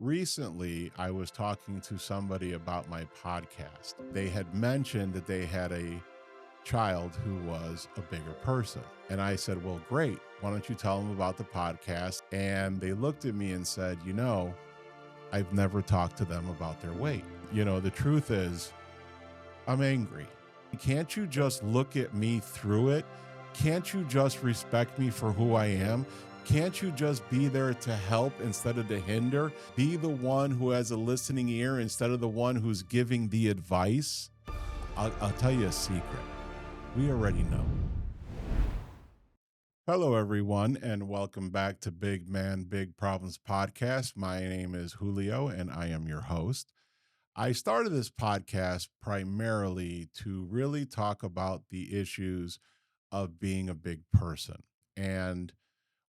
recently, I was talking to somebody about my podcast. They had mentioned that they had a child who was a bigger person. And I said, well, great. Why don't you tell them about the podcast? And they looked at me and said, I've never talked to them about their weight. The truth is, I'm angry. Can't you just look at me through it? Can't you just respect me for who I am? Can't you just be there to help instead of to hinder? Be the one who has a listening ear instead of the one who's giving the advice? I'll tell you a secret. We already know. Hello, everyone, and welcome back to Big Man, Big Problems podcast. My name is Julio, and I am your host. I started this podcast primarily to really talk about the issues of being a big person. And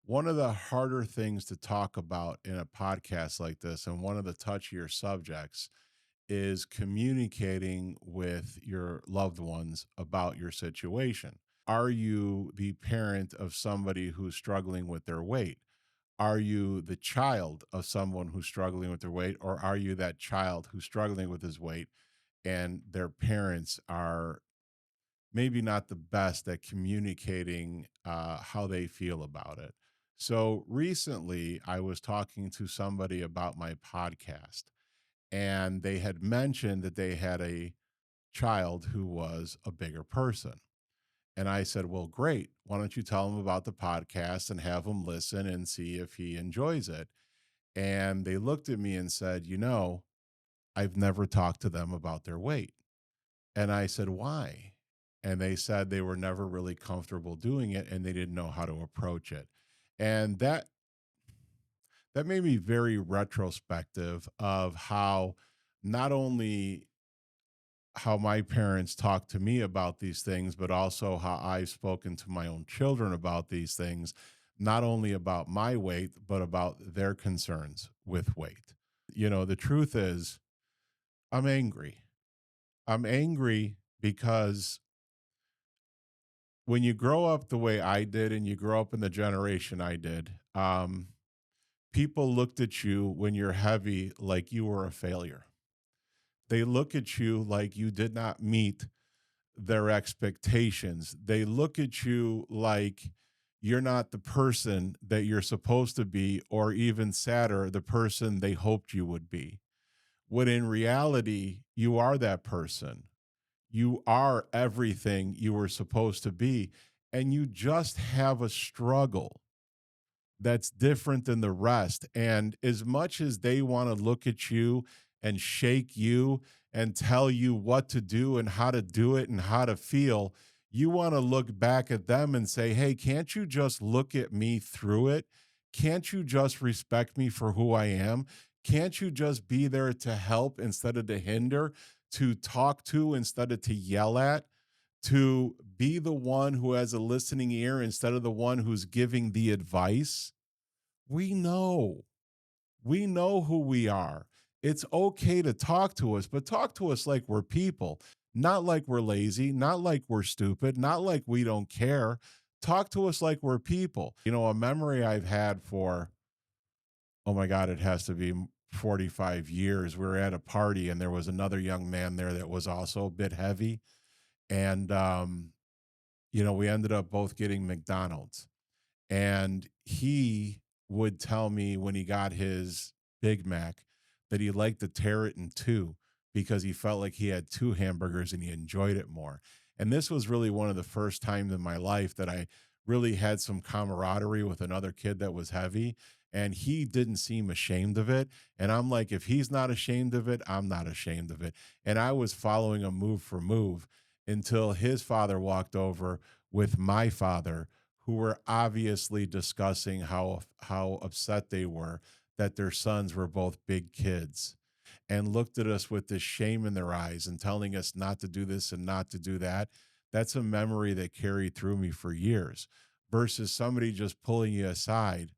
one of the harder things to talk about in a podcast like this, and one of the touchier subjects, is communicating with your loved ones about your situation. Are you the parent of somebody who's struggling with their weight? Are you the child of someone who's struggling with their weight, or are you that child who's struggling with his weight and their parents are maybe not the best at communicating how they feel about it? So recently, I was talking to somebody about my podcast, and they had mentioned that they had a child who was a bigger person. And I said, well, great. Why don't you tell him about the podcast and have him listen and see if he enjoys it? And they looked at me and said, I've never talked to them about their weight. And I said, why? And they said they were never really comfortable doing it and they didn't know how to approach it. And that made me very retrospective of how not only how my parents talk to me about these things, but also how I've spoken to my own children about these things, not only about my weight, but about their concerns with weight. The truth is, I'm angry. I'm angry because when you grow up the way I did and you grow up in the generation I did, people looked at you when you're heavy like you were a failure. They look at you like you did not meet their expectations. They look at you like you're not the person that you're supposed to be, or even sadder, the person they hoped you would be. When in reality, you are that person. You are everything you were supposed to be, and you just have a struggle that's different than the rest. And as much as they want to look at you and shake you and tell you what to do and how to do it and how to feel, you want to look back at them and say, hey, can't you just look at me through it? Can't you just respect me for who I am? Can't you just be there to help instead of to hinder, to talk to instead of to yell at? To be the one who has a listening ear instead of the one who's giving the advice? We know. We know who we are. It's okay to talk to us, but talk to us like we're people, not like we're lazy, not like we're stupid, not like we don't care. Talk to us like we're people. A memory I've had for, oh my God, it has to be 45 years. We were at a party and there was another young man there that was also a bit heavy. And, we ended up both getting McDonald's. And he would tell me when he got his Big Mac that he liked to tear it in two because he felt like he had two hamburgers and he enjoyed it more. And this was really one of the first times in my life that I really had some camaraderie with another kid that was heavy. And he didn't seem ashamed of it. And I'm like, if he's not ashamed of it, I'm not ashamed of it. And I was following him move for move until his father walked over with my father, who were obviously discussing how upset they were that their sons were both big kids, and looked at us with this shame in their eyes and telling us not to do this and not to do that. That's a memory that carried through me for years, versus somebody just pulling you aside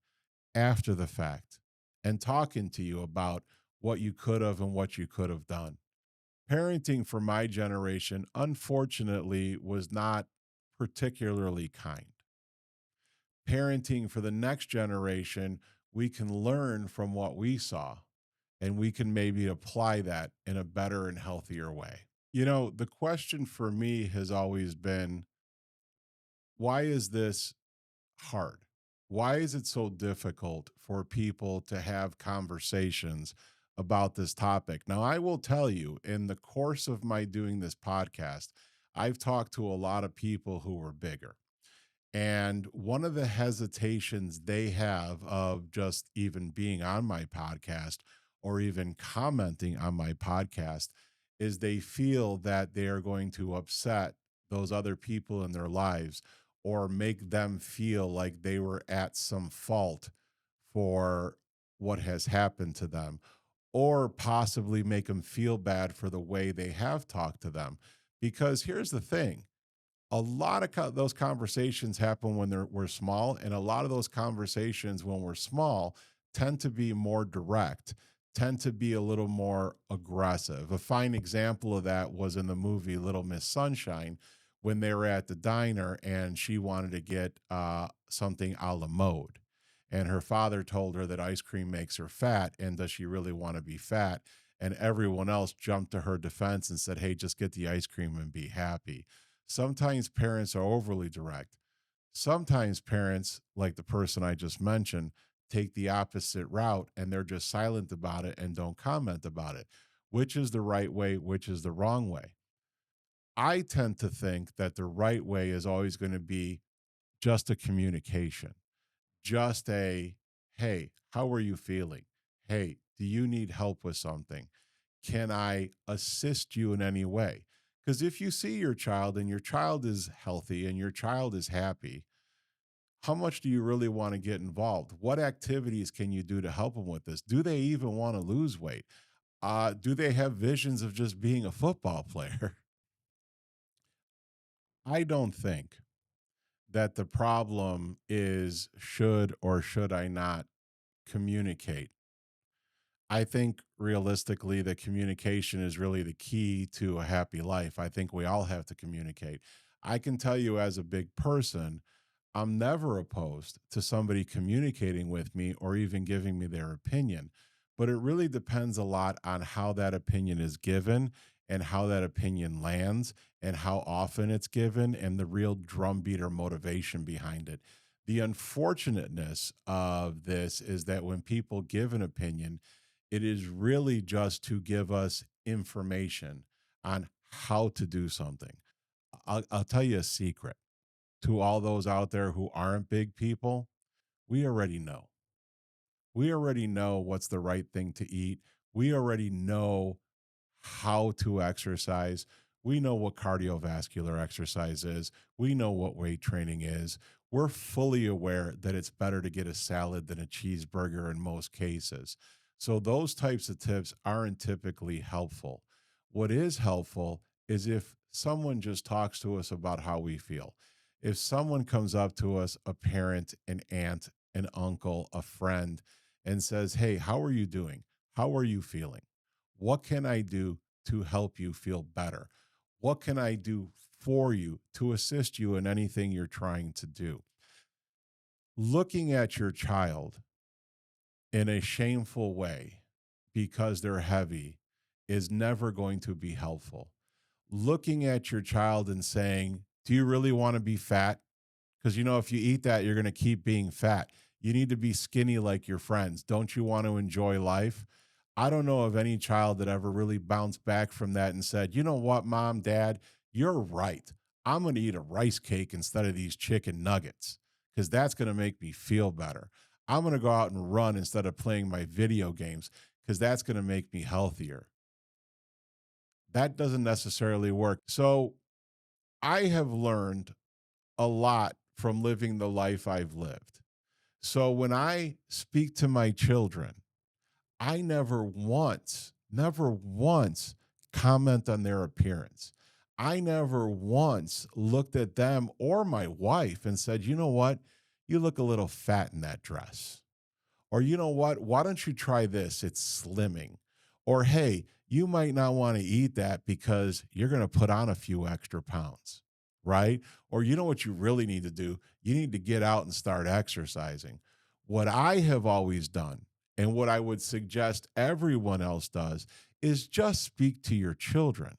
after the fact and talking to you about what you could have and what you could have done. Parenting for my generation, unfortunately, was not particularly kind. Parenting for the next generation, we can learn from what we saw and we can maybe apply that in a better and healthier way. The question for me has always been, why is this hard? Why is it so difficult for people to have conversations about this topic? Now, I will tell you, in the course of my doing this podcast, I've talked to a lot of people who are bigger. And one of the hesitations they have of just even being on my podcast or even commenting on my podcast is they feel that they are going to upset those other people in their lives or make them feel like they were at some fault for what has happened to them, or possibly make them feel bad for the way they have talked to them. Because here's the thing, a lot of those conversations happen when we're small, and a lot of those conversations when we're small tend to be more direct, tend to be a little more aggressive. A fine example of that was in the movie Little Miss Sunshine, when they were at the diner and she wanted to get something a la mode, and her father told her that ice cream makes her fat, and does she really want to be fat? And everyone else jumped to her defense and said, hey, just get the ice cream and be happy. Sometimes parents are overly direct. Sometimes parents, like the person I just mentioned, take the opposite route and they're just silent about it and don't comment about it. Which is the right way? Which is the wrong way? I tend to think that the right way is always going to be just a communication, just a, hey, how are you feeling? Hey, do you need help with something? Can I assist you in any way? Because if you see your child and your child is healthy and your child is happy, how much do you really want to get involved? What activities can you do to help them with this? Do they even want to lose weight? Do they have visions of just being a football player? I don't think that the problem is should or should I not communicate. I think realistically, the communication is really the key to a happy life. I think we all have to communicate. I can tell you as a big person, I'm never opposed to somebody communicating with me or even giving me their opinion. But it really depends a lot on how that opinion is given and how that opinion lands and how often it's given and the real drumbeat or motivation behind it. The unfortunateness of this is that when people give an opinion, it is really just to give us information on how to do something. I'll tell you a secret to all those out there who aren't big people. We already know. We already know what's the right thing to eat. We already know how to exercise. We know what cardiovascular exercise is. We know what weight training is. We're fully aware that it's better to get a salad than a cheeseburger in most cases. So, those types of tips aren't typically helpful. What is helpful is if someone just talks to us about how we feel. If someone comes up to us, a parent, an aunt, an uncle, a friend, and says, hey, how are you doing? How are you feeling? What can I do to help you feel better? What can I do for you to assist you in anything you're trying to do? Looking at your child in a shameful way because they're heavy is never going to be helpful. Looking at your child and saying, do you really want to be fat? Because if you eat that, you're going to keep being fat. You need to be skinny like your friends. Don't you want to enjoy life? I don't know of any child that ever really bounced back from that and said, you know what, mom, dad, you're right. I'm going to eat a rice cake instead of these chicken nuggets because that's going to make me feel better. I'm going to go out and run instead of playing my video games because that's going to make me healthier. That doesn't necessarily work. So I have learned a lot from living the life I've lived. So when I speak to my children, I never once comment on their appearance. I never once looked at them or my wife and said, you know what? You look a little fat in that dress. Or, you know what? Why don't you try this? It's slimming. Or, hey, you might not want to eat that because you're going to put on a few extra pounds, right? Or, you know what you really need to do? You need to get out and start exercising. What I have always done, And what I would suggest everyone else does is just speak to your children,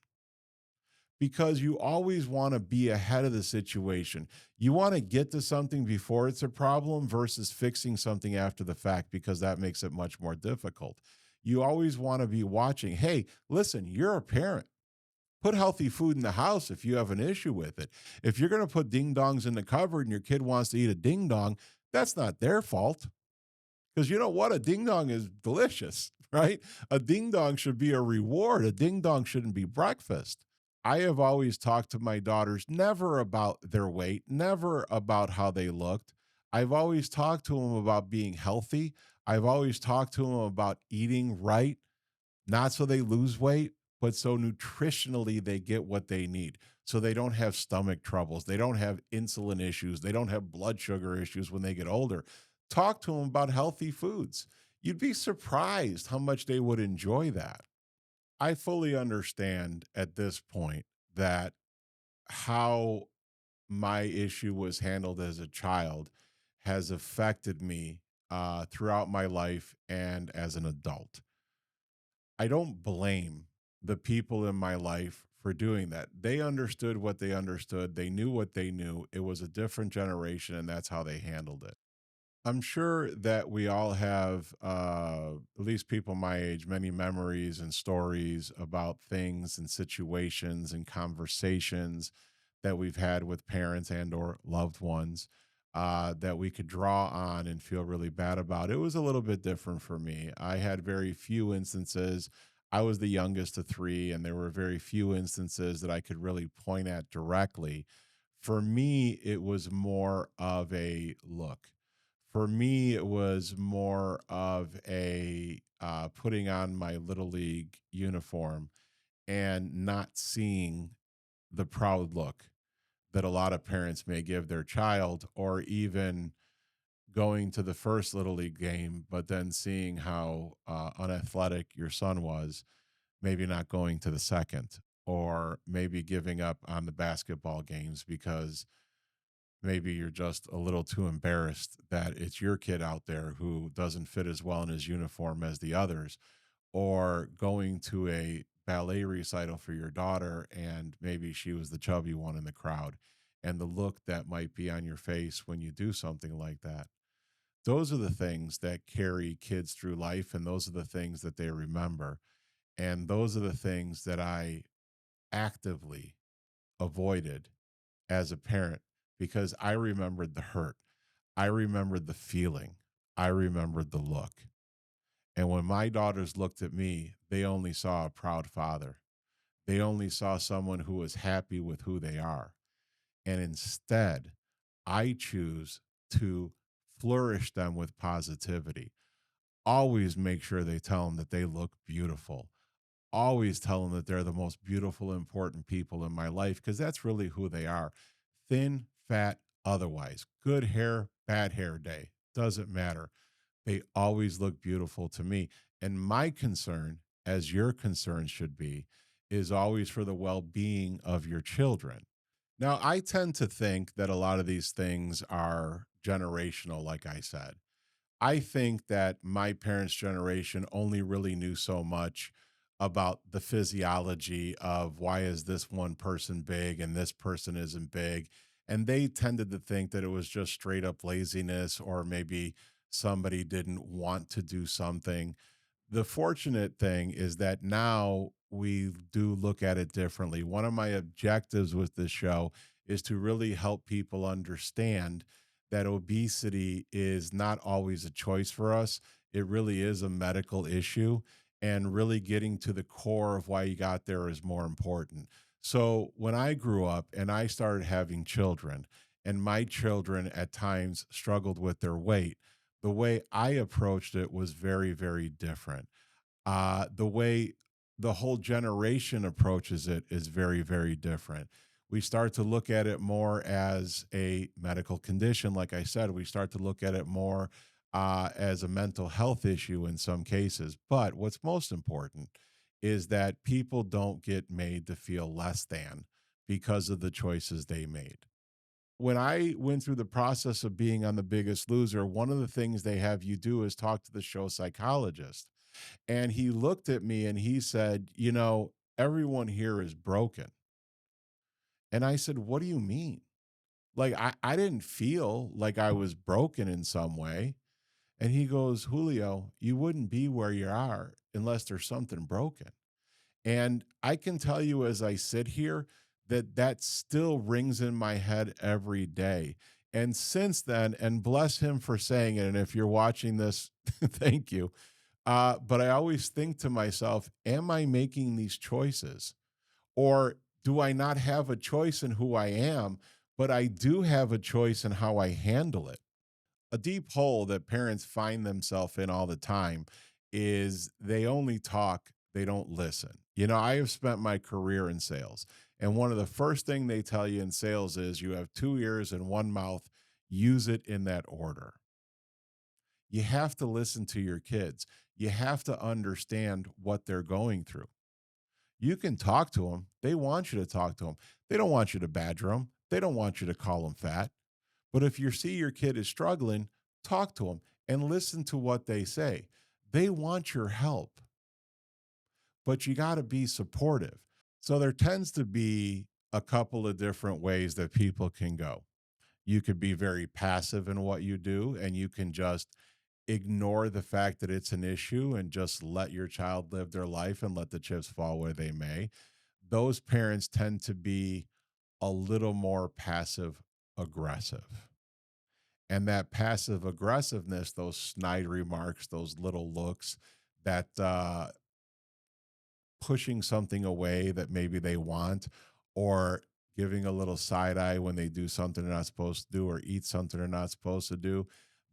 because you always want to be ahead of the situation. You want to get to something before it's a problem versus fixing something after the fact, because that makes it much more difficult. You always want to be watching. Hey, listen, you're a parent. Put healthy food in the house if you have an issue with it. If you're going to put ding dongs in the cupboard and your kid wants to eat a ding dong, that's not their fault. Because you know what? A ding dong is delicious, right? A ding dong should be a reward. A ding dong shouldn't be breakfast. I have always talked to my daughters never about their weight, never about how they looked. I've always talked to them about being healthy. I've always talked to them about eating right, not so they lose weight, but so nutritionally they get what they need. So they don't have stomach troubles. They don't have insulin issues. They don't have blood sugar issues when they get older. Talk to them about healthy foods. You'd be surprised how much they would enjoy that. I fully understand at this point that how my issue was handled as a child has affected me throughout my life and as an adult. I don't blame the people in my life for doing that. They understood what they understood. They knew what they knew. It was a different generation, and that's how they handled it. I'm sure that we all have, at least people my age, many memories and stories about things and situations and conversations that we've had with parents and or loved ones that we could draw on and feel really bad about. It was a little bit different for me. I had very few instances. I was the youngest of three, and there were very few instances that I could really point at directly. For me, it was more of a look. For me, it was more of a putting on my little league uniform and not seeing the proud look that a lot of parents may give their child, or even going to the first little league game, but then seeing how unathletic your son was, maybe not going to the second, or maybe giving up on the basketball games because maybe you're just a little too embarrassed that it's your kid out there who doesn't fit as well in his uniform as the others, or going to a ballet recital for your daughter and maybe she was the chubby one in the crowd, and the look that might be on your face when you do something like that. Those are the things that carry kids through life, and those are the things that they remember. And those are the things that I actively avoided as a parent, because I remembered the hurt. I remembered the feeling. I remembered the look. And when my daughters looked at me, they only saw a proud father. They only saw someone who was happy with who they are. And instead, I choose to flourish them with positivity. Always make sure they tell them that they look beautiful. Always tell them that they're the most beautiful, important people in my life, because that's really who they are. Thin, fat, otherwise. Good hair, bad hair day. Doesn't matter. They always look beautiful to me. And my concern, as your concern should be, is always for the well being of your children. Now, I tend to think that a lot of these things are generational, like I said. I think that my parents' generation only really knew so much about the physiology of why is this one person big and this person isn't big. And they tended to think that it was just straight up laziness, or maybe somebody didn't want to do something. The fortunate thing is that now we do look at it differently. One of my objectives with this show is to really help people understand that obesity is not always a choice for us. It really is a medical issue, and really getting to the core of why you got there is more important. So, when I grew up and I started having children, and my children at times struggled with their weight, the way I approached it was very, very different. The way the whole generation approaches it is very, very different. We start to look at it more as a medical condition. Like I said, we start to look at it more as a mental health issue in some cases. But what's most important is that people don't get made to feel less than because of the choices they made. when I went through the process of being on The Biggest Loser, one of the things they have you do is talk to the show psychologist. And he looked at me and he said, everyone here is broken. And I said, what do you mean? Like, I didn't feel like I was broken in some way. And he goes, Julio, you wouldn't be where you are unless there's something broken. And I can tell you as I sit here that that still rings in my head every day. And since then, and bless him for saying it. And if you're watching this, thank you. But I always think to myself, am I making these choices? Or do I not have a choice in who I am, but I do have a choice in how I handle it? A deep hole that parents find themselves in all the time is they only talk, they don't listen. I have spent my career in sales, and one of the first thing they tell you in sales is you have two ears and one mouth, use it in that order. You have to listen to your kids. You have to understand what they're going through. You can talk to them. They want you to talk to them. They don't want you to badger them. They don't want you to call them fat. But if you see your kid is struggling, talk to them and listen to what they say. They want your help, but you got to be supportive. So there tends to be a couple of different ways that people can go. You could be very passive in what you do, and you can just ignore the fact that it's an issue and just let your child live their life and let the chips fall where they may. Those parents tend to be a little more passive aggressive. And that passive aggressiveness, those snide remarks, those little looks, that pushing something away that maybe they want, or giving a little side eye when they do something they're not supposed to do or eat something they're not supposed to do.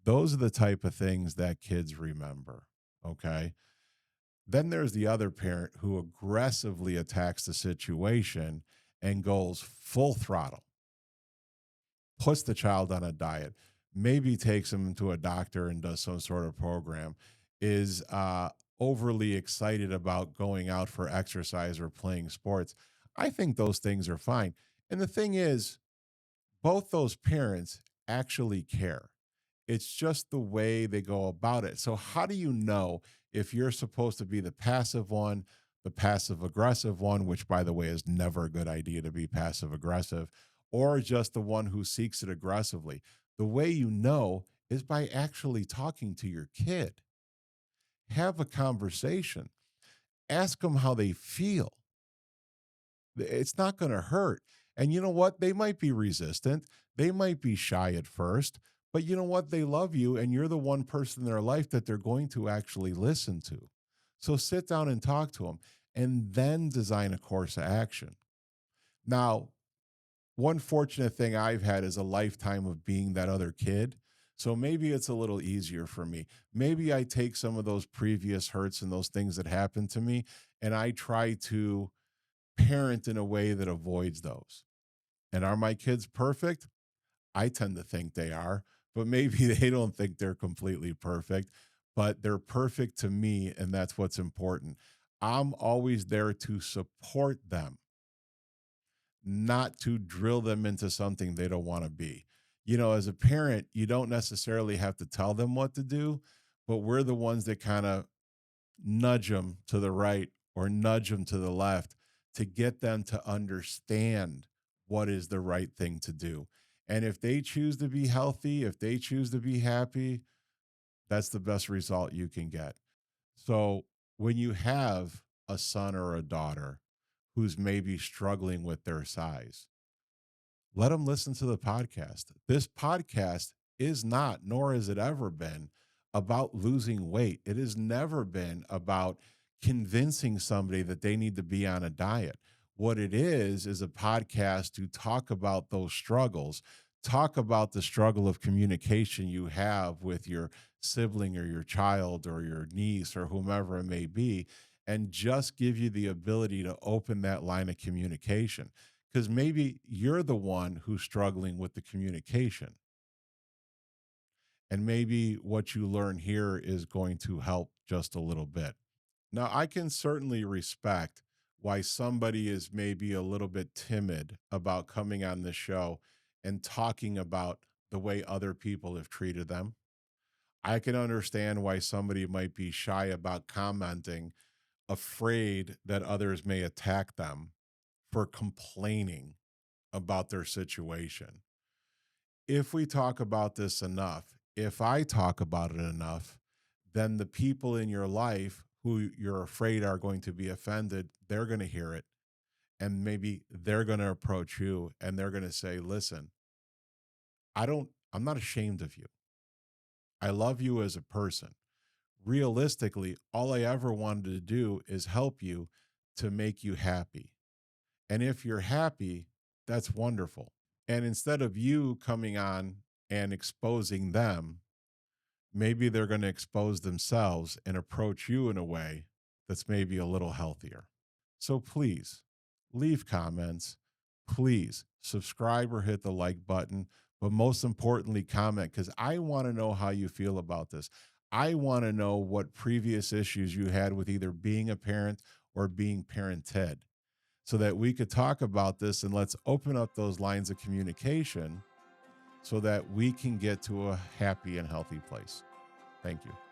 Those are the type of things that kids remember. Okay. Then there's the other parent who aggressively attacks the situation and goes full throttle, puts the child on a diet, maybe takes him to a doctor and does some sort of program, is overly excited about going out for exercise or playing sports. I think those things are fine. And the thing is, both those parents actually care. It's just the way they go about it. So, how do you know if you're supposed to be the passive one, the passive aggressive one, which, by the way, is never a good idea to be passive aggressive, or just the one who seeks it aggressively? The way you know is by actually talking to your kid. Have a conversation, ask them how they feel. It's not going to hurt. And you know what? They might be resistant. They might be shy at first, but you know what? They love you, and you're the one person in their life that they're going to actually listen to. So sit down and talk to them and then design a course of action. Now, one fortunate thing I've had is a lifetime of being that other kid. So maybe it's a little easier for me. Maybe I take some of those previous hurts and those things that happened to me, and I try to parent in a way that avoids those. And are my kids perfect? I tend to think they are, but maybe they don't think they're completely perfect, but they're perfect to me. And that's what's important. I'm always there to support them, not to drill them into something they don't want to be. As a parent, you don't necessarily have to tell them what to do, but we're the ones that kind of nudge them to the right or nudge them to the left to get them to understand what is the right thing to do. And if they choose to be healthy, if they choose to be happy, that's the best result you can get. So when you have a son or a daughter who's maybe struggling with their size, let them listen to the podcast. This podcast is not, nor has it ever been, about losing weight. It has never been about convincing somebody that they need to be on a diet. What it is a podcast to talk about those struggles, talk about the struggle of communication you have with your sibling or your child or your niece or whomever it may be, and just give you the ability to open that line of communication because maybe you're the one who's struggling with the communication. And maybe what you learn here is going to help just a little bit. Now, I can certainly respect why somebody is maybe a little bit timid about coming on the show and talking about the way other people have treated them. I can understand why somebody might be shy about commenting, afraid that others may attack them for complaining about their situation. If we talk about this enough, if I talk about it enough, then the people in your life who you're afraid are going to be offended, they're going to hear it. And maybe they're going to approach you and they're going to say, listen, I'm not ashamed of you. I love you as a person. Realistically, all I ever wanted to do is help you to make you happy. And if you're happy, that's wonderful. And instead of you coming on and exposing them, maybe they're going to expose themselves and approach you in a way that's maybe a little healthier. So please leave comments. Please subscribe or hit the like button. But most importantly, comment because I want to know how you feel about this. I want to know what previous issues you had with either being a parent or being parented so that we could talk about this and let's open up those lines of communication so that we can get to a happy and healthy place. Thank you.